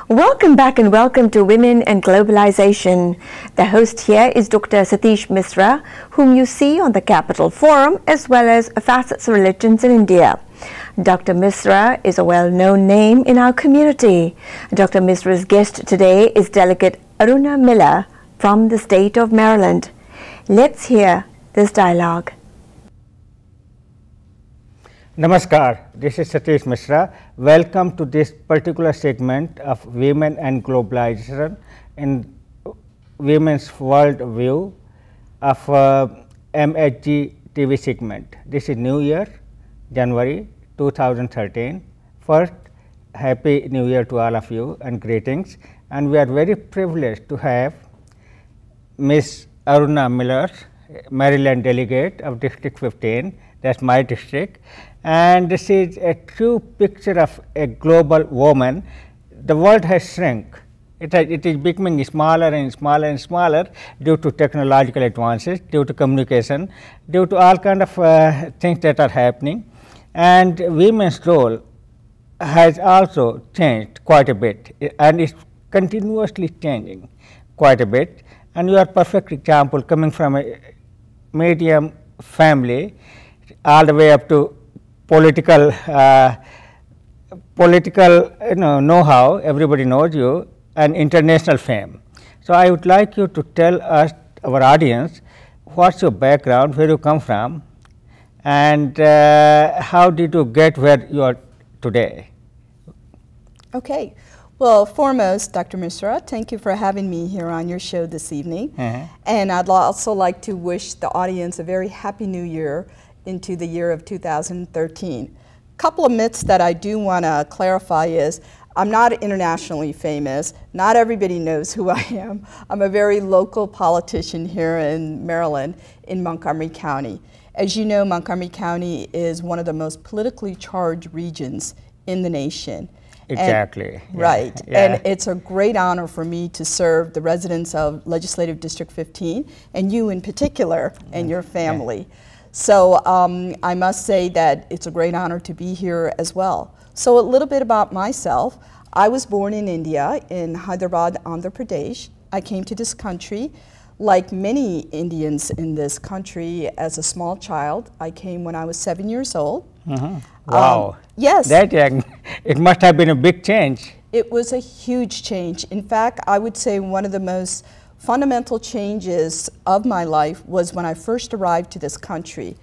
Welcome back and welcome to Women and Globalization. The host here is Dr. Satish Misra, whom you see on the Capital Forum as well as Facets of Religions in India. Dr. Misra is a well-known name in our community. Dr. Misra's guest today is Delegate Aruna Miller from the state of Maryland. Let's hear this dialogue. Namaskar, this is Satish Misra. Welcome to this particular segment of Women and Globalization in Women's World View of MHG TV segment. This is New Year, January 2013. First, Happy New Year to all of you and greetings. And we are very privileged to have Ms. Aruna Miller, Maryland delegate of District 15, that's my district. And this is a true picture of a global woman. The world has shrunk. It is becoming smaller and smaller and smaller due to technological advances, due to communication, due to all kind of things that are happening. And women's role has also changed quite a bit and is continuously changing quite a bit. And you are a perfect example coming from a medium family all the way up to political know-how, everybody knows you, and international fame. So I would like you to tell us, our audience, what's your background, where you come from, and how did you get where you are today? Okay. Well, foremost, Dr. Misra, thank you for having me here on your show this evening. And I'd also like to wish the audience a very happy new year into the year of 2013. A couple of myths that I do want to clarify is I'm not internationally famous. Not everybody knows who I am. I'm a very local politician here in Maryland in Montgomery County. As you know, Montgomery County is one of the most politically charged regions in the nation. Exactly. Right. And it's a great honor for me to serve the residents of Legislative District 15 and you in particular and your family. So I must say that it's a great honor to be here as well. So a little bit about myself. I was born in India, in Hyderabad, Andhra Pradesh. I came to this country, like many Indians in this country, as a small child. I came when I was 7 years old. Wow. Yes. That young, it must have been a big change. It was a huge change. In fact, I would say one of the most fundamental changes of my life was when I first arrived to this country.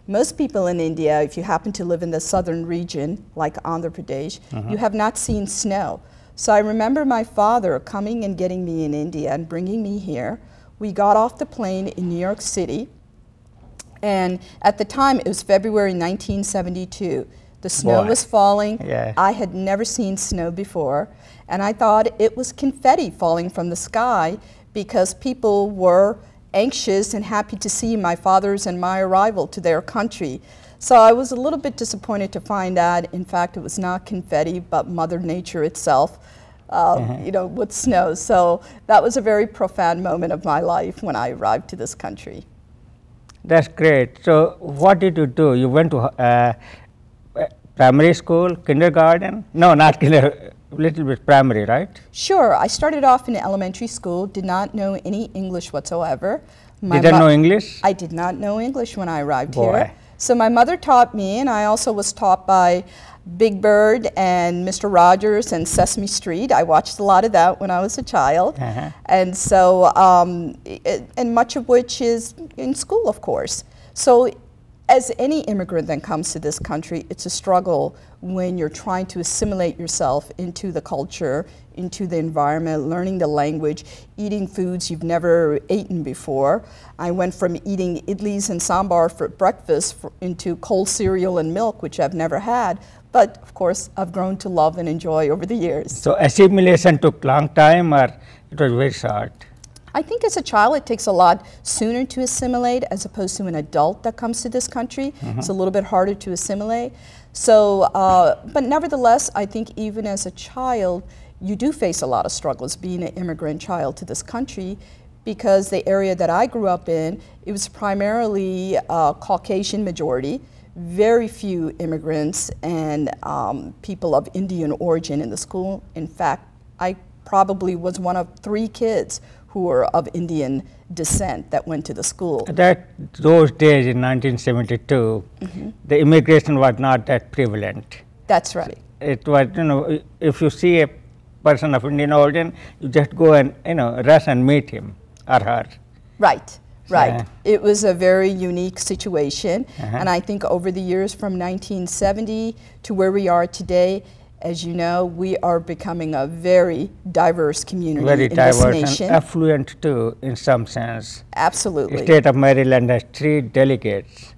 Most people in India, if you happen to live in the southern region, like Andhra Pradesh, you have not seen snow. So I remember my father coming and getting me in India and bringing me here. We got off the plane in New York City, and at the time it was February 1972. The snow was falling. I had never seen snow before, and I thought it was confetti falling from the sky because people were anxious and happy to see my father's and my arrival to their country. So I was a little bit disappointed to find out, in fact, it was not confetti, but Mother Nature itself, you know, with snow. So that was a very profound moment of my life when I arrived to this country. That's great. So what did you do? You went to primary school, kindergarten? No, not kindergarten. Little bit primary, right? Sure. I started off in elementary school, did not know any English whatsoever. Didn't know English? I did not know English when I arrived here. So my mother taught me, and I also was taught by Big Bird and Mr. Rogers and Sesame Street. I watched a lot of that when I was a child. And so, and much of which is in school, of course. So as any immigrant that comes to this country, it's a struggle when you're trying to assimilate yourself into the culture, into the environment, learning the language, eating foods you've never eaten before. I went from eating idlis and sambar for breakfast into cold cereal and milk, which I've never had. But of course, I've grown to love and enjoy over the years. So assimilation took long time, or it was very short? I think as a child it takes a lot sooner to assimilate as opposed to an adult that comes to this country. It's a little bit harder to assimilate. So, but nevertheless, I think even as a child, you do face a lot of struggles being an immigrant child to this country, because the area that I grew up in, it was primarily Caucasian majority, very few immigrants and people of Indian origin in the school. In fact, I probably was one of 3 kids who were of Indian descent that went to the school. Those days in 1972, the immigration was not that prevalent. That's right. It was, if you see a person of Indian origin, you just go and, rush and meet him or her. Right. Right. It was a very unique situation, and I think over the years from 1970 to where we are today, as you know, we are becoming a very diverse community Very in diverse this nation. and affluent too, in some sense. Absolutely. The state of Maryland has 3 delegates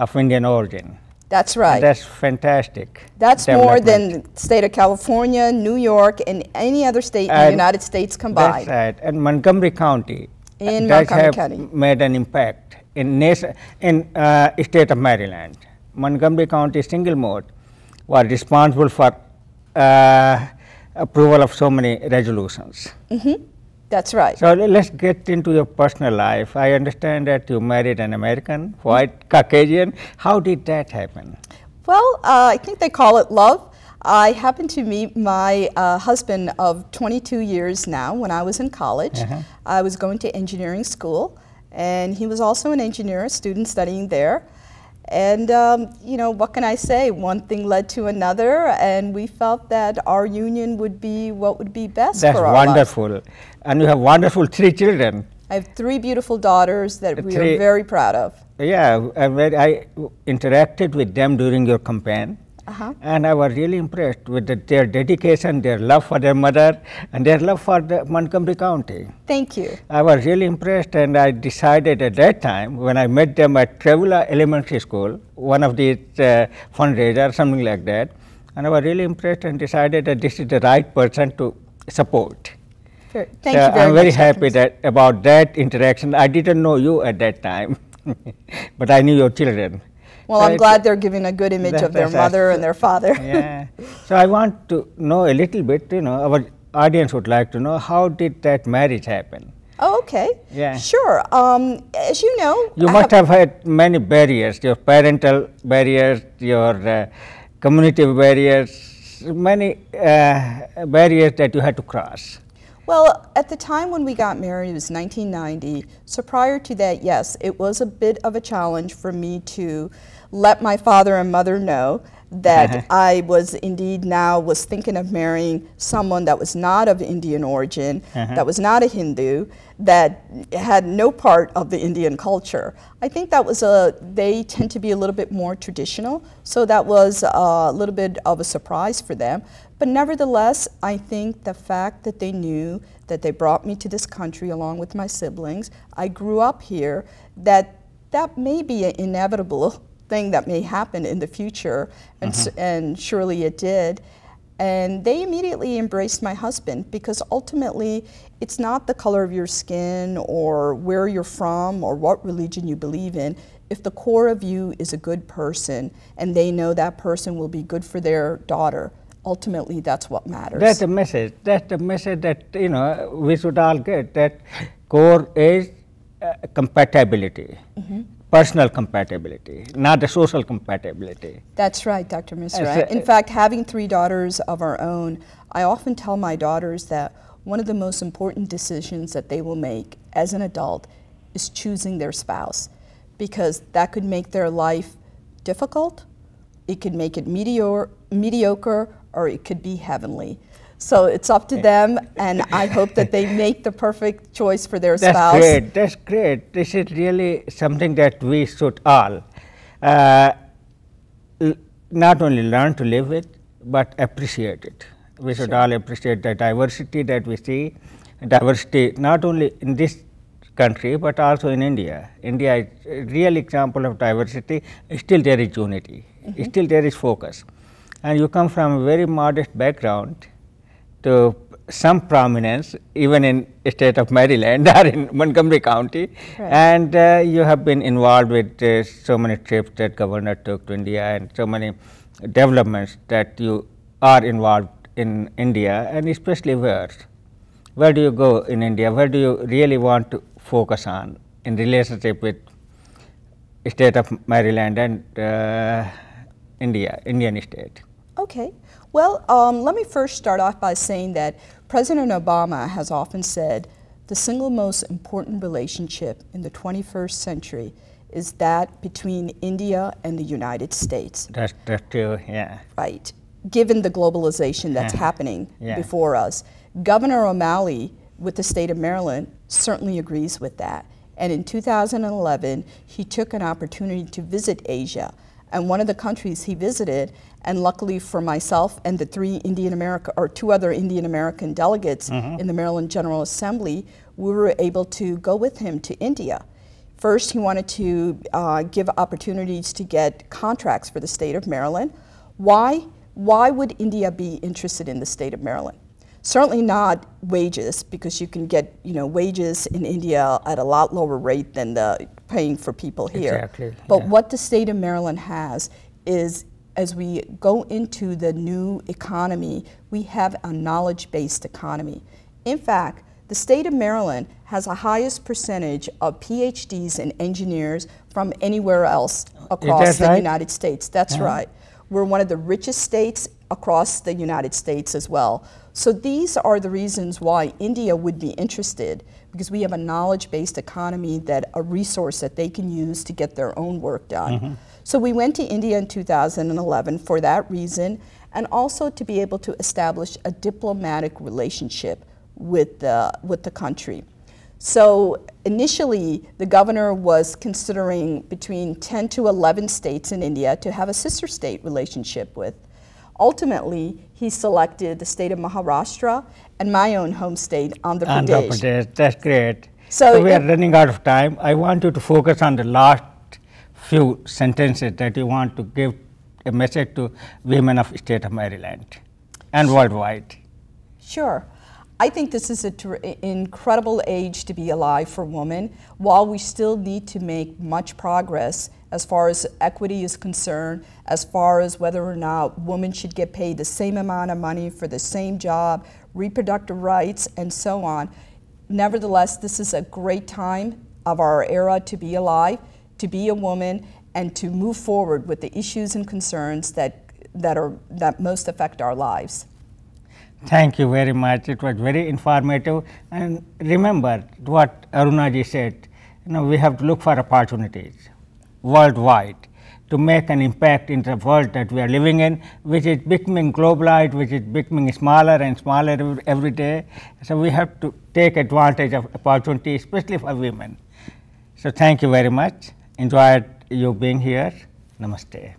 of Indian origin. That's right. And that's fantastic. That's more than the state of California, New York, and any other state in the United States combined. That's right. And Montgomery County. In Montgomery County. Made an impact in state of Maryland. Montgomery County single mode was responsible for approval of so many resolutions. That's right. So let's get into your personal life. I understand that you married an American, white, Caucasian. How did that happen? Well, I think they call it love. I happened to meet my husband of 22 years now when I was in college. I was going to engineering school, and he was also an engineer, a student studying there. And, what can I say? One thing led to another, and we felt that our union would be what would be best for our lives. That's wonderful. And you have wonderful 3 children. I have 3 beautiful daughters that we are very proud of. Yeah, I interacted with them during your campaign. And I was really impressed with their dedication, their love for their mother, and their love for the Montgomery County. Thank you. I was really impressed, and I decided at that time, when I met them at Travula Elementary School, one of these fundraisers, something like that, and I was really impressed and decided that this is the right person to support. Thank you very much. I'm very happy about that interaction. I didn't know you at that time, but I knew your children. Well, I'm glad they're giving a good image of their mother and their father. Yeah. So I want to know a little bit, our audience would like to know, how did that marriage happen? Oh, okay. Yeah. Sure. As you know, you must have had many barriers, your parental barriers, your community barriers, many barriers that you had to cross. Well, at the time when we got married, it was 1990. So prior to that, yes, it was a bit of a challenge for me to let my father and mother know that I was indeed was thinking of marrying someone that was not of Indian origin, that was not a Hindu, that had no part of the Indian culture. I think that was they tend to be a little bit more traditional, so that was a little bit of a surprise for them. But nevertheless, I think the fact that they knew that they brought me to this country along with my siblings, I grew up here, that may be an inevitable thing that may happen in the future, and surely it did. And they immediately embraced my husband, because ultimately it's not the color of your skin or where you're from or what religion you believe in. If the core of you is a good person and they know that person will be good for their daughter, ultimately that's what matters. That's the message. That's the message that we should all get, that core is compatibility. Personal compatibility, not the social compatibility. That's right, Dr. Misra. In fact, having 3 daughters of our own, I often tell my daughters that one of the most important decisions that they will make as an adult is choosing their spouse, because that could make their life difficult, it could make it mediocre, or it could be heavenly. So it's up to them, and I hope that they make the perfect choice for their spouse. That's great. That's great. This is really something that we should all not only learn to live with, but appreciate it. We should all appreciate the diversity that we see, diversity not only in this country, but also in India. India is a real example of diversity. Still there is unity. Still there is focus. And you come from a very modest background to some prominence, even in the state of Maryland or in Montgomery County, and you have been involved with so many trips that governor took to India, and so many developments that you are involved in India, and especially where do you go in India? Where do you really want to focus on in relationship with state of Maryland and Indian state? Okay. Well, let me first start off by saying that President Obama has often said the single most important relationship in the 21st century is that between India and the United States. That's true, yeah. Right. Given the globalization that's happening before us. Governor O'Malley with the state of Maryland certainly agrees with that. And in 2011, he took an opportunity to visit Asia. And one of the countries he visited, and luckily for myself and the two other Indian American delegates in the Maryland General Assembly, we were able to go with him to India. First, he wanted to give opportunities to get contracts for the state of Maryland. Why would India be interested in the state of Maryland? Certainly not wages, because you can get wages in India at a lot lower rate than the paying for people here. Exactly. But what the state of Maryland has is, as we go into the new economy, we have a knowledge-based economy. In fact, the state of Maryland has the highest percentage of PhDs and engineers from anywhere else across the United States. That's right. We're one of the richest states across the United States as well. So these are the reasons why India would be interested, because we have a knowledge-based economy, a resource that they can use to get their own work done. So we went to India in 2011 for that reason, and also to be able to establish a diplomatic relationship with the country. So initially, the governor was considering between 10 to 11 states in India to have a sister state relationship with. Ultimately, he selected the state of Maharashtra and my own home state, Andhra Pradesh. Andhra Pradesh, that's great. So we are running out of time. I want you to focus on the last few sentences that you want to give a message to women of state of Maryland and worldwide. Sure. I think this is an incredible age to be alive for women. While we still need to make much progress as far as equity is concerned, as far as whether or not women should get paid the same amount of money for the same job, reproductive rights, and so on. Nevertheless, this is a great time of our era to be alive, to be a woman, and to move forward with the issues and concerns that most affect our lives. Thank you very much. It was very informative. And remember what Aruna ji said, we have to look for opportunities worldwide to make an impact in the world that we are living in, which is becoming globalized, which is becoming smaller and smaller every day. So we have to take advantage of opportunities, especially for women. So thank you very much. Enjoyed you being here. Namaste.